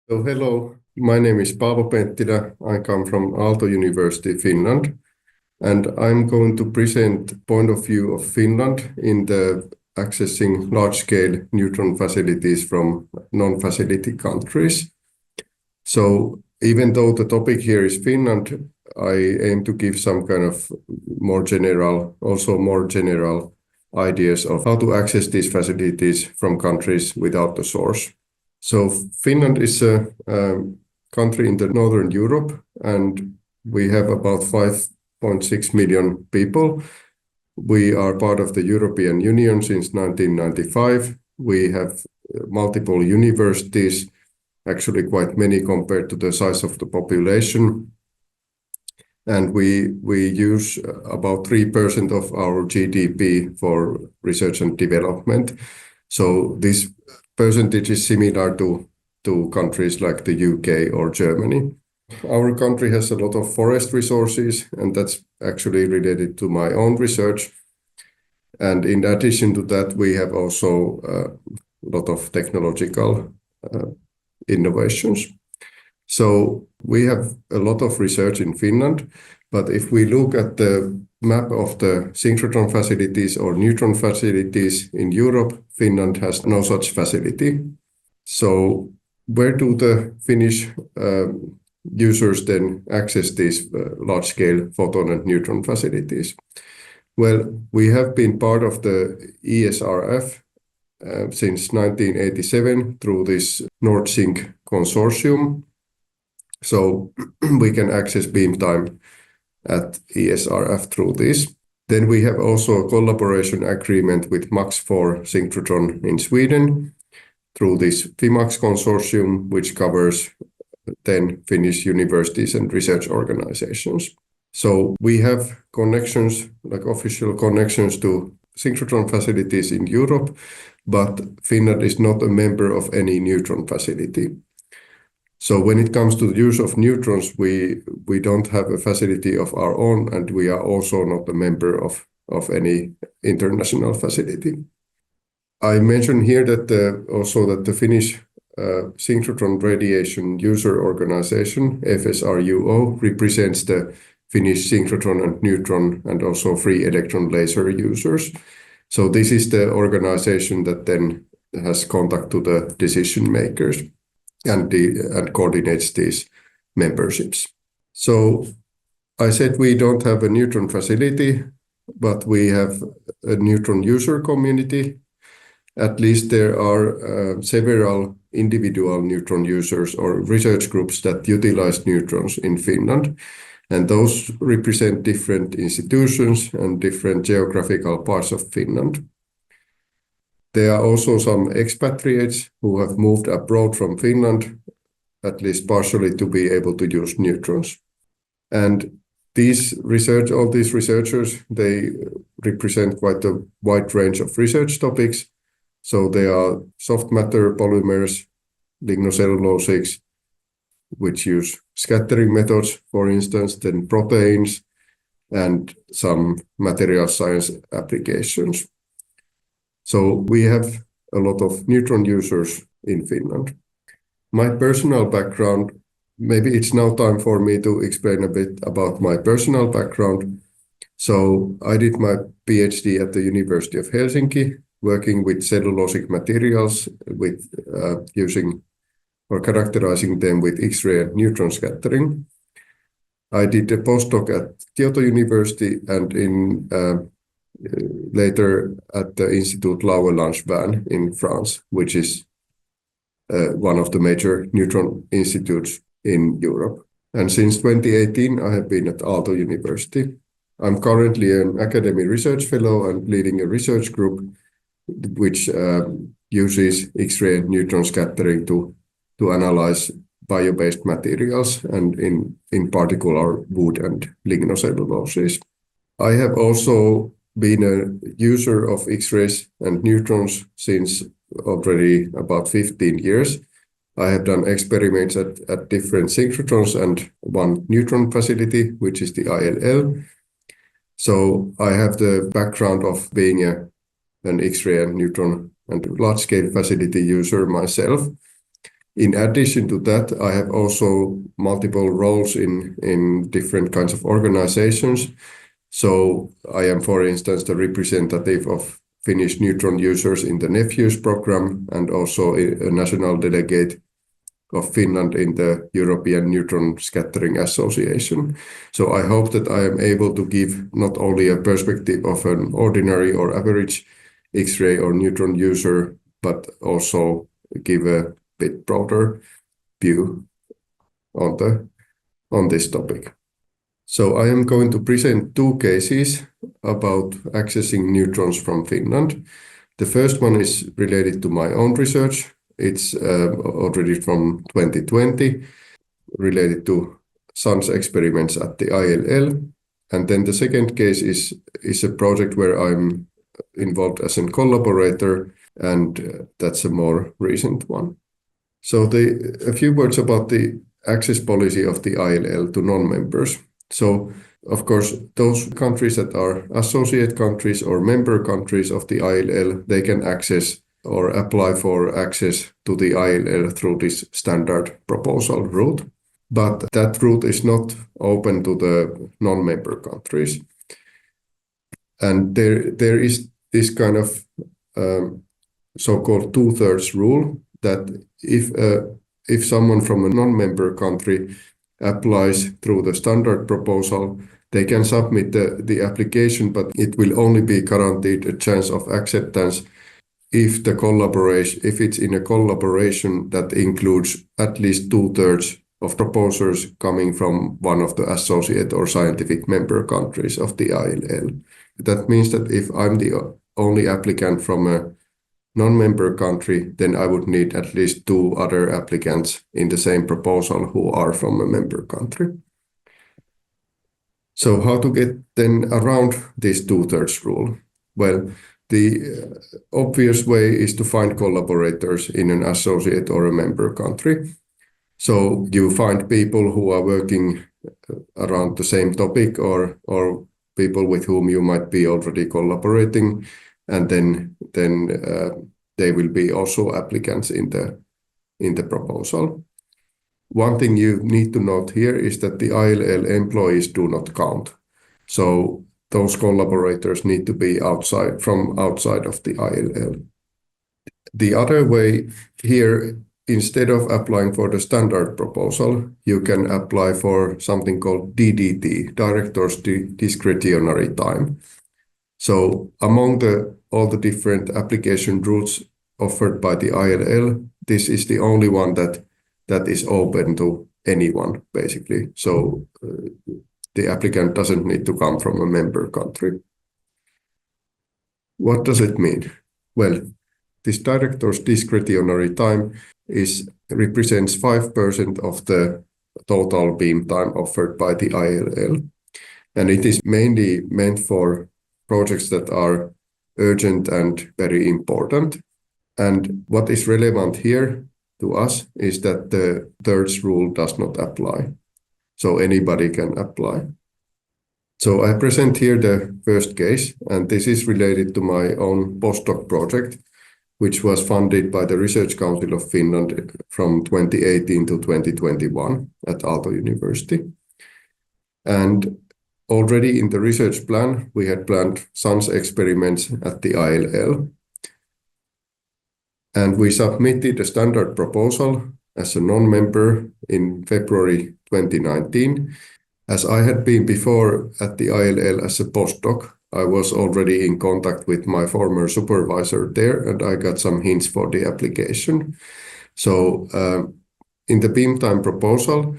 So hello, my name is Paavo Penttilä. I come from Aalto University, Finland, and I'm going to present point of view of Finland in the accessing large-scale neutron facilities from non-facility countries. So even though the topic here is Finland, I aim to give some kind of more general ideas of how to access these facilities from countries without the source. So Finland is a country in the Northern Europe, and we have about 5.6 million people. We are part of the European Union since 1995. We have multiple universities, actually quite many compared to the size of the population. And we use about 3% of our GDP for research and development. So this percentage is similar to countries like the UK or Germany. Our country has a lot of forest resources, and that's actually related to my own research. And in addition to that, we have also a lot of technological innovations. So we have a lot of research in Finland, but if we look at the map of the synchrotron facilities or neutron facilities in Europe, Finland has no such facility. So where do the Finnish users then access these large-scale photon and neutron facilities? Well, we have been part of the ESRF since 1987 through this NordSync consortium. So we can access beam time at ESRF through this. Then we have also a collaboration agreement with MAX4 synchrotron in Sweden through this FIMAX consortium, which covers 10 Finnish universities and research organizations. So we have connections, like official connections to synchrotron facilities in Europe, but Finland is not a member of any neutron facility. So when it comes to the use of neutrons, we don't have a facility of our own, and we are also not a member of any international facility. I mentioned here that the Finnish Synchrotron Radiation User Organization, FSRUO, represents the Finnish synchrotron and neutron and also free-electron laser users. So this is the organization that then has contact to the decision makers and coordinates these memberships. So I said we don't have a neutron facility, but we have a neutron user community. At least there are several individual neutron users or research groups that utilize neutrons in Finland, and those represent different institutions and different geographical parts of Finland. There are also some expatriates who have moved abroad from Finland, at least partially, to be able to use neutrons. And all these researchers, they represent quite a wide range of research topics. So they are soft matter polymers, lignocellulosics, which use scattering methods, for instance, then proteins, and some material science applications. So we have a lot of neutron users in Finland. My personal background, maybe it's now time for me to explain a bit about my personal background. So I did my PhD at the University of Helsinki, working with cellulosic materials, with using or characterizing them with X-ray and neutron scattering. I did a postdoc at Kyoto University and later at the Institut Laue-Langevin in France, which is one of the major neutron institutes in Europe. And since 2018, I have been at Aalto University. I'm currently an academic research fellow and leading a research group which uses X-ray and neutron scattering to analyze bio-based materials, and in particular wood and lignocelluloses. I have also been a user of X-rays and neutrons since already about 15 years. I have done experiments at different synchrotrons and one neutron facility, which is the ILL. So I have the background of being an X-ray and neutron and large-scale facility user myself. In addition to that, I have also multiple roles in different kinds of organizations. So I am, for instance, the representative of Finnish neutron users in the NEPHEWS program, and also a national delegate of Finland in the European Neutron Scattering Association. So I hope that I am able to give not only a perspective of an ordinary or average X-ray or neutron user, but also give a bit broader view on this topic. So I am going to present two cases about accessing neutrons from Finland. The first one is related to my own research. It's already from 2020, related to sun's experiments at the ILL. And then the second case is a project where I'm involved as a collaborator, and that's a more recent one. So a few words about the access policy of the ILL to non-members. So, of course, those countries that are associate countries or member countries of the ILL, they can access or apply for access to the ILL through this standard proposal route. But that route is not open to the non-member countries. And there is this kind of so-called two-thirds rule that if someone from a non-member country applies through the standard proposal, they can submit the application, but it will only be guaranteed a chance of acceptance if it's in a collaboration that includes at least two-thirds of proposers coming from one of the associate or scientific member countries of the ILL. That means that if I'm the only applicant from a non-member country, then I would need at least two other applicants in the same proposal who are from a member country. So how to get then around this two-thirds rule? Well, the obvious way is to find collaborators in an associate or a member country. So you find people who are working around the same topic, or people with whom you might be already collaborating, and then they will be also applicants in the proposal. One thing you need to note here is that the ILL employees do not count. So those collaborators need to be from outside of the ILL. The other way here, instead of applying for the standard proposal, you can apply for something called DDT, Director's Discretionary Time. So among all the different application routes offered by the ILL, this is the only one that is open to anyone, basically. So the applicant doesn't need to come from a member country. What does it mean? Well, this Director's Discretionary Time represents 5% of the total beam time offered by the ILL. And it is mainly meant for projects that are urgent and very important. And what is relevant here to us is that the thirds rule does not apply. So anybody can apply. So I present here the first case, and this is related to my own postdoc project, which was funded by the Research Council of Finland from 2018 to 2021 at Aalto University. And already in the research plan, we had planned sun's experiments at the ILL. And we submitted a standard proposal as a non-member in February 2019. As I had been before at the ILL as a postdoc, I was already in contact with my former supervisor there, and I got some hints for the application. So in the beam time proposal,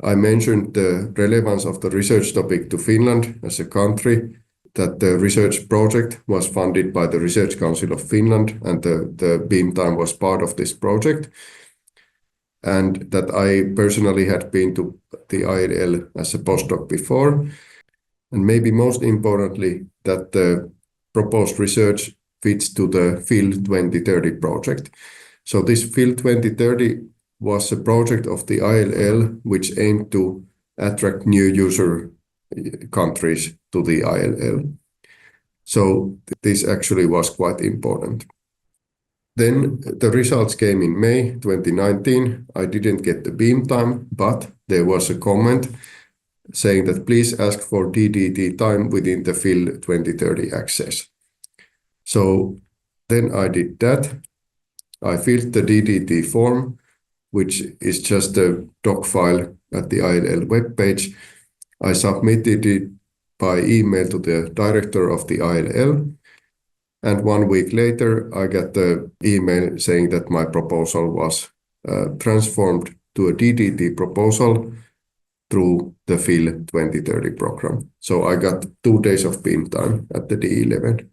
I mentioned the relevance of the research topic to Finland as a country, that the research project was funded by the Research Council of Finland, and the beam time was part of this project, and that I personally had been to the ILL as a postdoc before. And maybe most importantly, that the proposed research fits to the PHIL 2030 project. So this PHIL 2030 was a project of the ILL which aimed to attract new user countries to the ILL. So this actually was quite important. Then the results came in May 2019. I didn't get the beam time, but there was a comment saying that please ask for DDT time within the Phil 2030 access. So then I did that. I filled the DDT form, which is just a doc file at the ILL webpage. I submitted it by email to the director of the ILL. And 1 week later, I got the email saying that my proposal was transformed to a DDT proposal through the Phil 2030 program. So I got 2 days of beam time at the D11.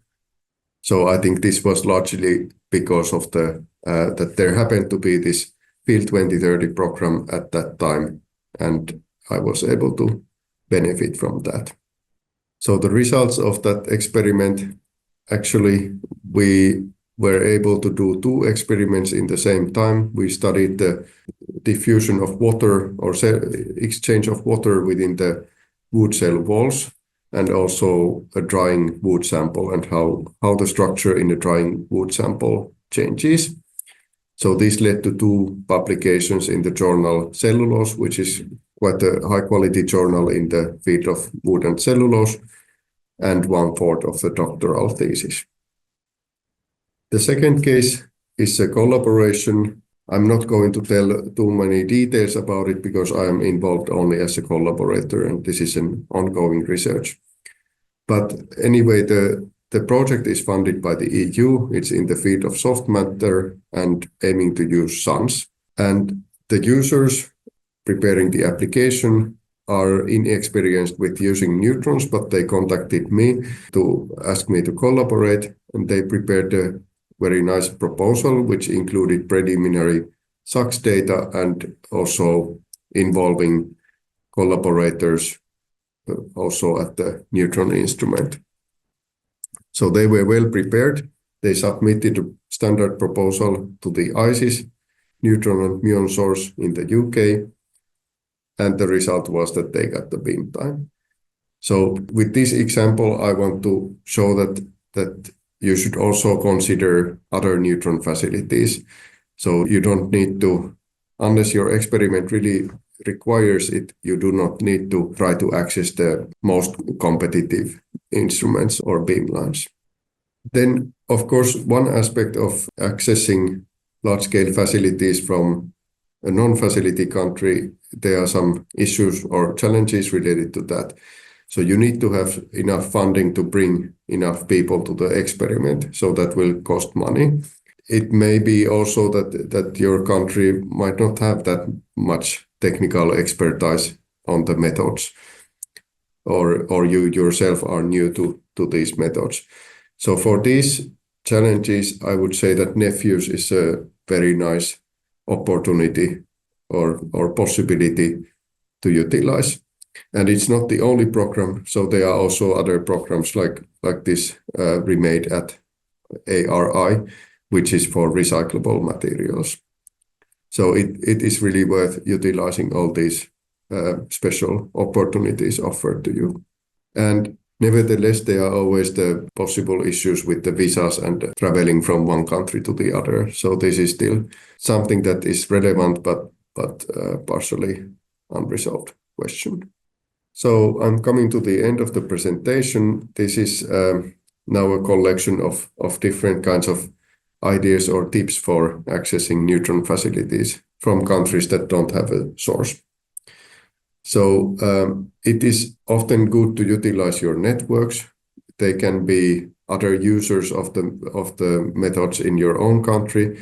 So I think this was largely because of that there happened to be this Phil 2030 program at that time, and I was able to benefit from that. So the results of that experiment, actually, we were able to do 2 experiments in the same time. We studied the diffusion of water or exchange of water within the wood cell walls, and also a drying wood sample and how the structure in the drying wood sample changes. So this led to 2 publications in the journal Cellulose, which is quite a high-quality journal in the field of wood and cellulose, and 1/4 of the doctoral thesis. The second case is a collaboration. I'm not going to tell too many details about it because I am involved only as a collaborator, and this is an ongoing research. But anyway, the project is funded by the EU. It's in the field of soft matter and aiming to use suns. And the users preparing the application are inexperienced with using neutrons, but they contacted me to ask me to collaborate, and they prepared a very nice proposal, which included preliminary SAX data and also involving collaborators also at the neutron instrument. So they were well prepared. They submitted a standard proposal to the ICES neutron and muon source in the UK, and the result was that they got the beam time. So with this example, I want to show that you should also consider other neutron facilities. So you don't need to, unless your experiment really requires it, you do not need to try to access the most competitive instruments or beamlines. Then, of course, one aspect of accessing large-scale facilities from a non-facility country, there are some issues or challenges related to that. So you need to have enough funding to bring enough people to the experiment, so that will cost money. It may be also that your country might not have that much technical expertise on the methods, or you yourself are new to these methods. So for these challenges, I would say that NEPHEWS is a very nice opportunity or possibility to utilize. And it's not the only program, so there are also other programs like this remade at ARI, which is for recyclable materials. So it is really worth utilizing all these special opportunities offered to you. And nevertheless, there are always the possible issues with the visas and traveling from one country to the other. So this is still something that is relevant, but partially unresolved question. So I'm coming to the end of the presentation. This is now a collection of different kinds of ideas or tips for accessing neutron facilities from countries that don't have a source. So it is often good to utilize your networks. They can be other users of the methods in your own country,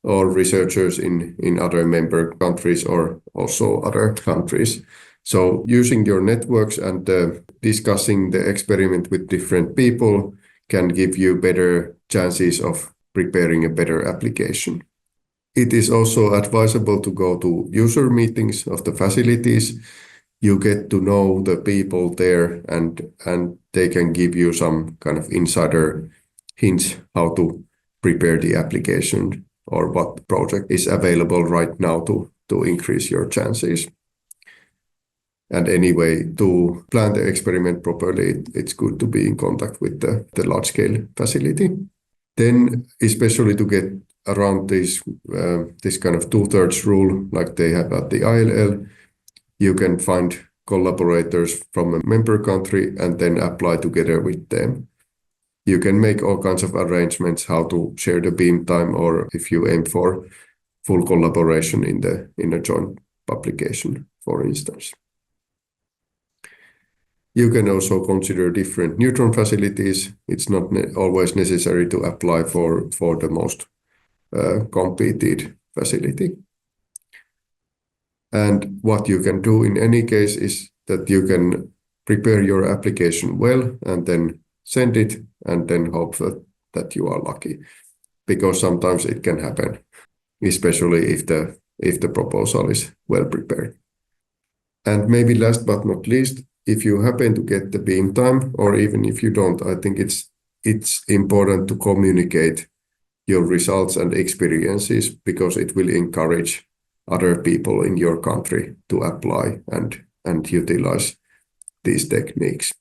or researchers in other member countries, or also other countries. So using your networks and discussing the experiment with different people can give you better chances of preparing a better application. It is also advisable to go to user meetings of the facilities. You get to know the people there, and they can give you some kind of insider hints how to prepare the application or what project is available right now to increase your chances. And anyway, to plan the experiment properly, it's good to be in contact with the large-scale facility. Then, especially to get around this kind of 2/3 rule, like they have at the ILL, you can find collaborators from a member country and then apply together with them. You can make all kinds of arrangements how to share the beam time, or if you aim for full collaboration in a joint publication, for instance. You can also consider different neutron facilities. It's not always necessary to apply for the most competed facility. And what you can do in any case is that you can prepare your application well and then send it and then hope that you are lucky, because sometimes it can happen, especially if the proposal is well prepared. And maybe last but not least, if you happen to get the beam time, or even if you don't, I think it's important to communicate your results and experiences, because it will encourage other people in your country to apply and utilize these techniques.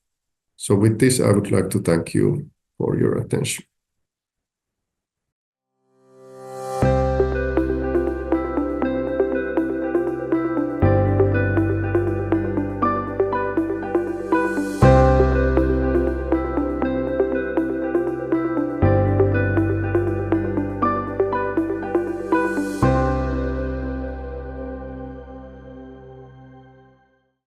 So with this, I would like to thank you for your attention.